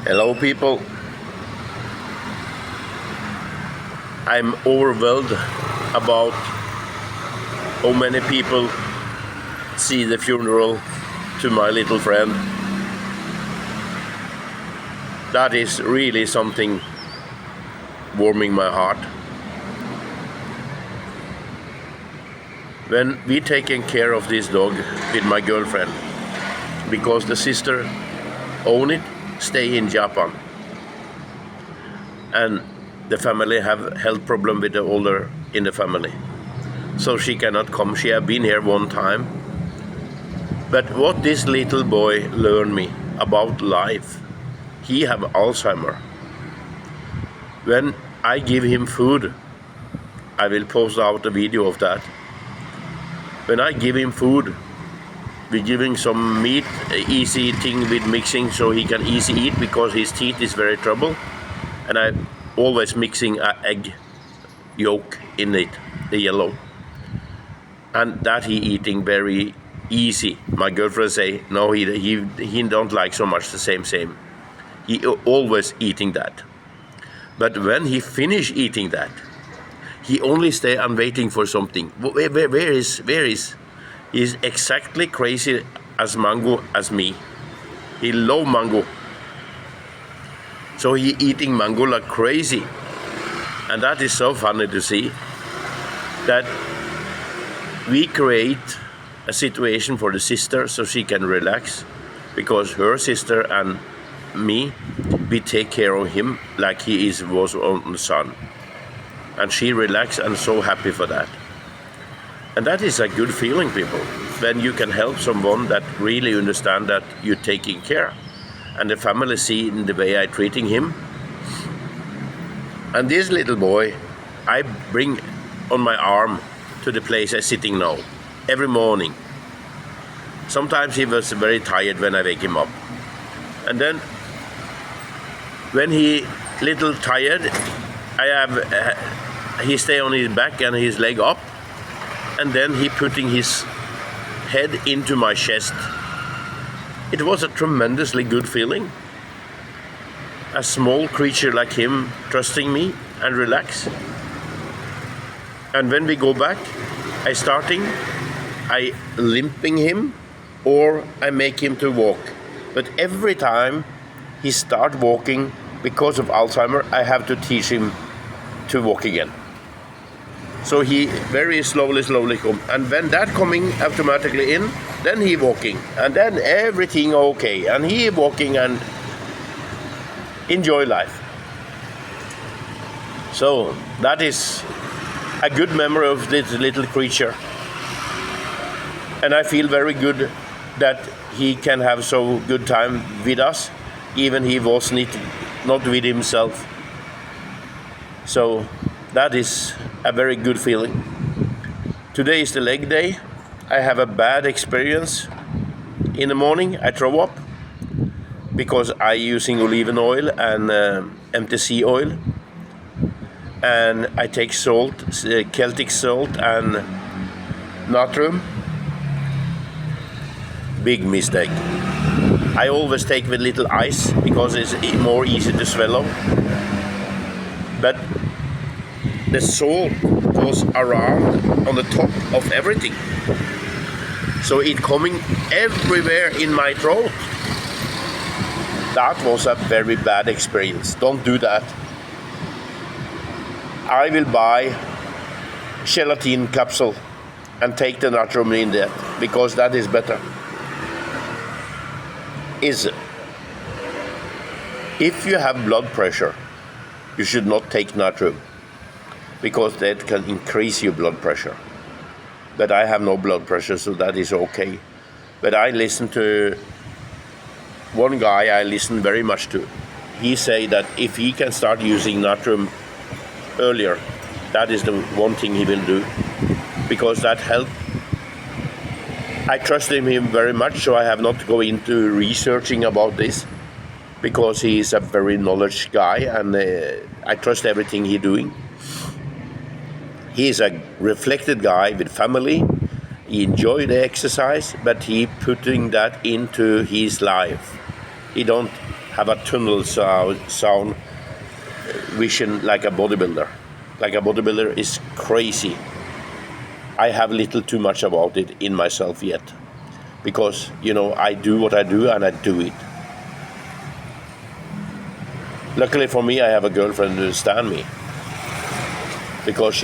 Hello people, I'm overwhelmed about how many people see the funeral to my little friend. That is really something warming my heart. When we taken care of this dog with my girlfriend, because the sister own it, stay in Japan, and the family have health problem with the older in the family, so she cannot come. She have been here one time, but what this little boy learned me about life, he have Alzheimer. When I give him food, I will post out a video of that. When I give him food, we're giving some meat, easy thing with mixing so he can easy eat because his teeth is very trouble. And I'm always mixing an egg yolk in it, the yellow. And that he eating very easy. My girlfriend say, no, he don't like so much the same. He always eating that. But when he finish eating that, he only stay and waiting for something. Where is? He's exactly crazy as mango as me. He love mango. So he eating mango like crazy. And that is so funny to see that we create a situation for the sister so she can relax, because her sister and me, we take care of him like he was on the son. And she relax and so happy for that. And that is a good feeling, people, when you can help someone that really understand that you're taking care. And the family see in the way I'm treating him. And this little boy, I bring on my arm to the place I'm sitting now, every morning. Sometimes he was very tired when I wake him up. And then, when he little tired, he stay on his back and his leg up. And then he putting his head into my chest. It was a tremendously good feeling. A small creature like him trusting me and relax. And when we go back, I limping him or I make him to walk. But every time he start walking, because of Alzheimer, I have to teach him to walk again. So he very slowly come. And when that coming automatically in, then he walking. And then everything okay. And he walking and enjoy life. So that is a good memory of this little creature. And I feel very good that he can have so good time with us, even he was not with himself. So that is a very good feeling. Today is the leg day. I have a bad experience. In the morning I throw up because I using olive oil and MTC oil, and I take salt, Celtic salt and natrium. Big mistake. I always take with little ice because it's more easy to swallow. But the salt was around on the top of everything. So it coming everywhere in my throat. That was a very bad experience. Don't do that. I will buy gelatin capsule and take the natrium in there, because that is better. If you have blood pressure, you should not take natrium, because that can increase your blood pressure. But I have no blood pressure, so that is okay. But I listen to one guy I listen very much to. He say that if he can start using natrium earlier, that is the one thing he will do, because that help. I trust him very much, so I have not go into researching about this, because he is a very knowledge guy, and I trust everything he doing. He is a reflected guy with family. He enjoy the exercise, but he putting that into his life. He don't have a tunnel sound vision like a bodybuilder. Like a bodybuilder is crazy. I have little too much about it in myself yet. Because, I do what I do and I do it. Luckily for me, I have a girlfriend who understands me. Because,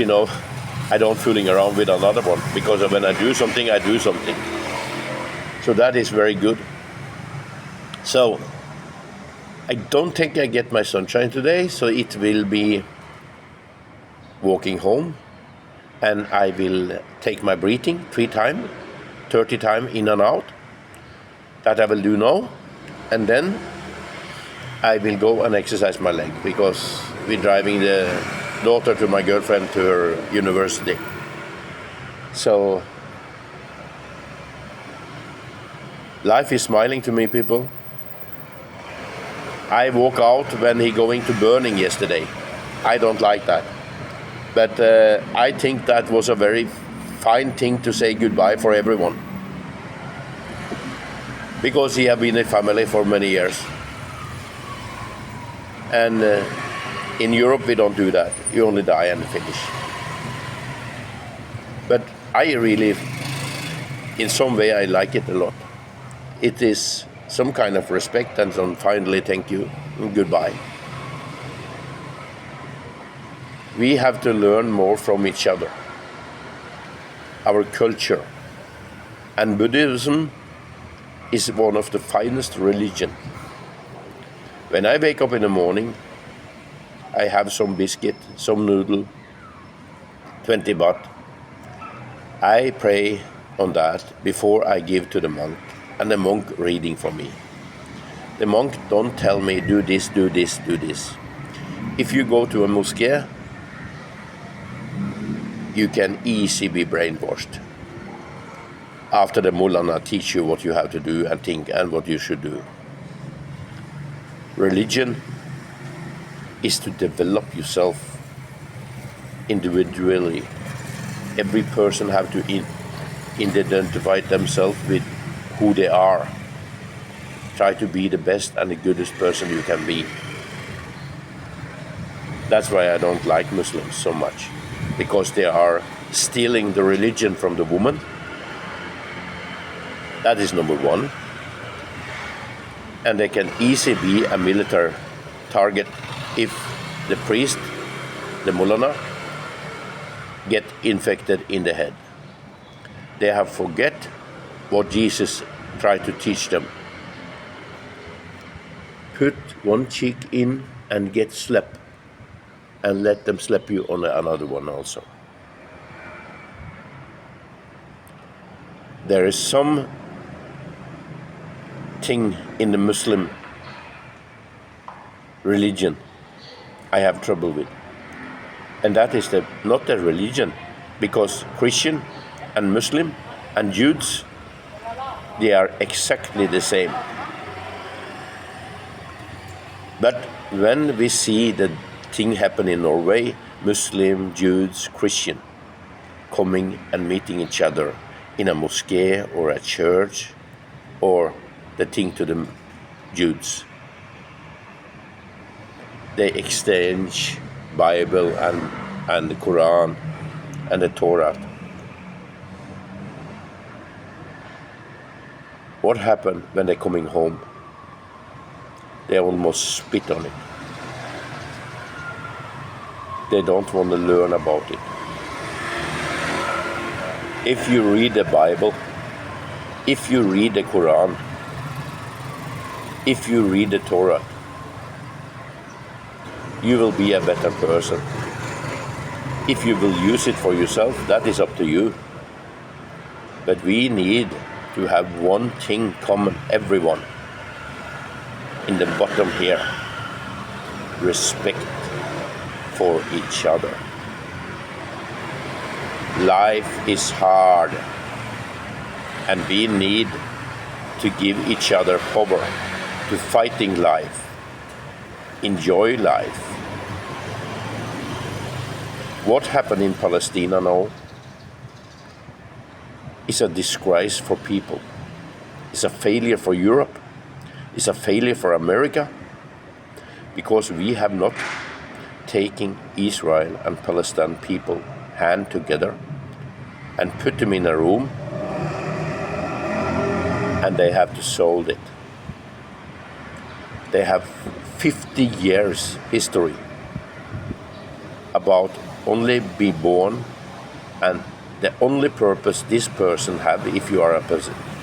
I don't fooling around with another one. Because when I do something, I do something. So that is very good. So, I don't think I get my sunshine today. So it will be walking home. And I will take my breathing 3 times. 30 times in and out. That I will do now. And then I will go and exercise my leg because we're driving the daughter to my girlfriend to her university. So life is smiling to me, people. I walk out when he going to burning yesterday. I don't like that. But I think that was a very fine thing to say goodbye for everyone. Because he have been a family for many years. And in Europe we don't do that. You only die and finish. But I really, in some way I like it a lot. It is some kind of respect and some finally thank you and goodbye. We have to learn more from each other. Our culture. And Buddhism is one of the finest religion. When I wake up in the morning, I have some biscuit, some noodle, 20 baht. I pray on that before I give to the monk, and the monk reading for me. The monk don't tell me do this, do this, do this. If you go to a mosque, you can easily be brainwashed. After the mullah teach you what you have to do and think and what you should do. Religion is to develop yourself individually. Every person have to identify themselves with who they are. Try to be the best and the goodest person you can be. That's why I don't like Muslims so much. Because they are stealing the religion from the woman. That is number one. And they can easily be a military target if the priest, the mullah, get infected in the head. They have forget what Jesus tried to teach them. Put one cheek in and get slapped, and let them slap you on another one also. There is some thing in the Muslim religion I have trouble with. And that is not the religion, because Christian and Muslim and Jews, they are exactly the same. But when we see the thing happen in Norway, Muslim, Jews, Christian, coming and meeting each other in a mosque or a church, or the thing to the Jews. They exchange Bible and the Quran and the Torah. What happened when they're coming home? They almost spit on it. They don't want to learn about it. If you read the Bible, if you read the Quran, if you read the Torah, you will be a better person. If you will use it for yourself, that is up to you. But we need to have one thing common, everyone, in the bottom here: respect for each other. Life is hard, and we need to give each other power to fighting life, enjoy life. What happened in Palestine now is a disgrace for people. It's a failure for Europe. It's a failure for America. because we have not taken Israel and Palestine people hand together and put them in a room, and they have to solve it. They have 50 years history about only be born, and the only purpose this person have, if you are a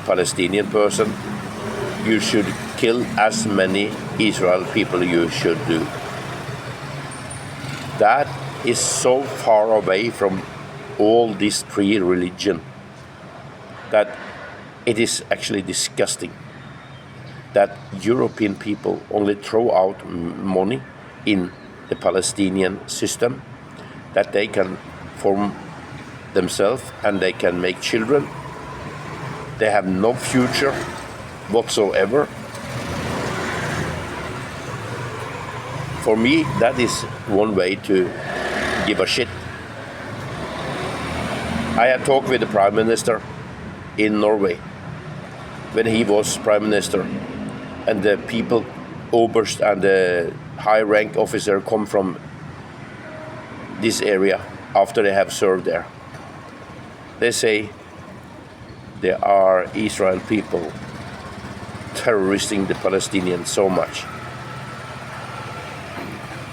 Palestinian person, you should kill as many Israel people you should do. That is so far away from all these three religions that it is actually disgusting that European people only throw out money in the Palestinian system, that they can form themselves and they can make children. They have no future whatsoever. For me, that is one way to give a shit. I had talked with the Prime Minister in Norway when he was Prime Minister, and the people, Oberst and the high-rank officer, come from this area after they have served there. They say there are Israel people terrorizing the Palestinians so much.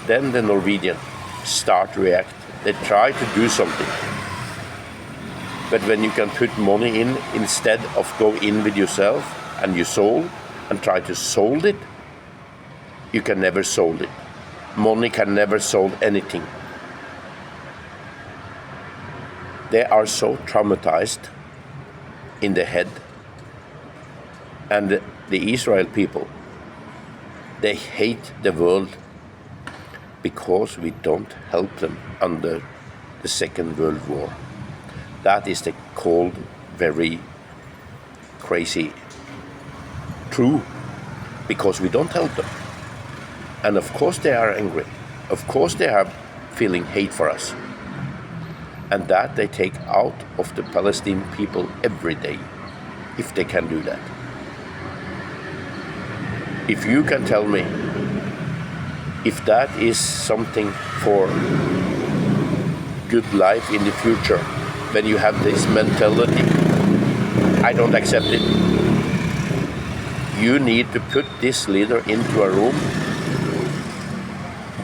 Then the Norwegian start to react. They try to do something. But when you can put money in instead of go in with yourself and your soul and try to solve it, you can never solve it. Money can never solve anything. They are so traumatized in the head. And the Israel people, they hate the world because we don't help them under the Second World War. That is the cold, very crazy true, because we don't help them. And of course they are angry. Of course they are feeling hate for us. And that they take out of the Palestinian people every day, if they can do that. If you can tell me if that is something for good life in the future, when you have this mentality, I don't accept it. You need to put this leader into a room,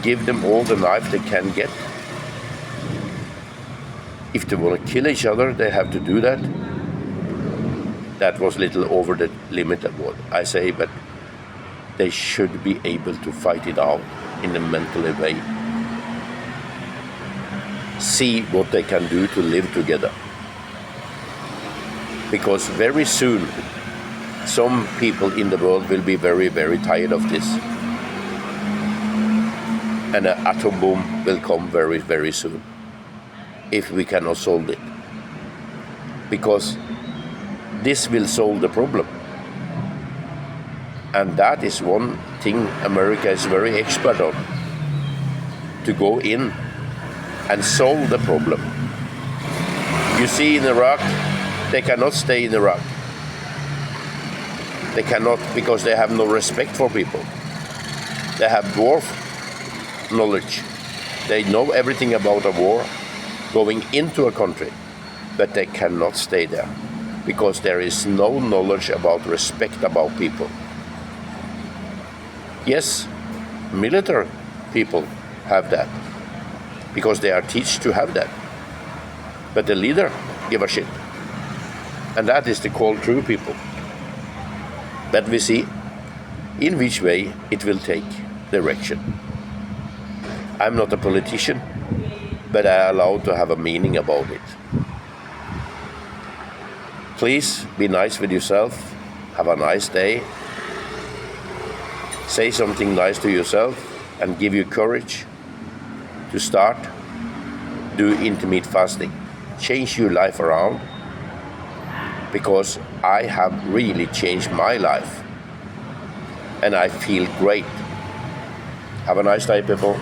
give them all the knife they can get. If they want to kill each other, they have to do that. That was a little over the limit of what I say, but they should be able to fight it out in a mental way. See what they can do to live together. Because very soon, some people in the world will be very, very tired of this. And an atom bomb will come very, very soon, if we cannot solve it. Because this will solve the problem. And that is one thing America is very expert on, to go in and solve the problem. You see in Iraq, they cannot stay in Iraq. They cannot, because they have no respect for people. They have war knowledge. They know everything about a war going into a country, but they cannot stay there because there is no knowledge about respect about people. Yes, military people have that because they are taught to have that. But the leader give a shit. And that is the called true people. But we see in which way it will take direction. I'm not a politician, but I allow to have a meaning about it. Please be nice with yourself. Have a nice day. Say something nice to yourself and give you courage to start. Do intermittent fasting. Change your life around, because I have really changed my life and I feel great. Have a nice day, people.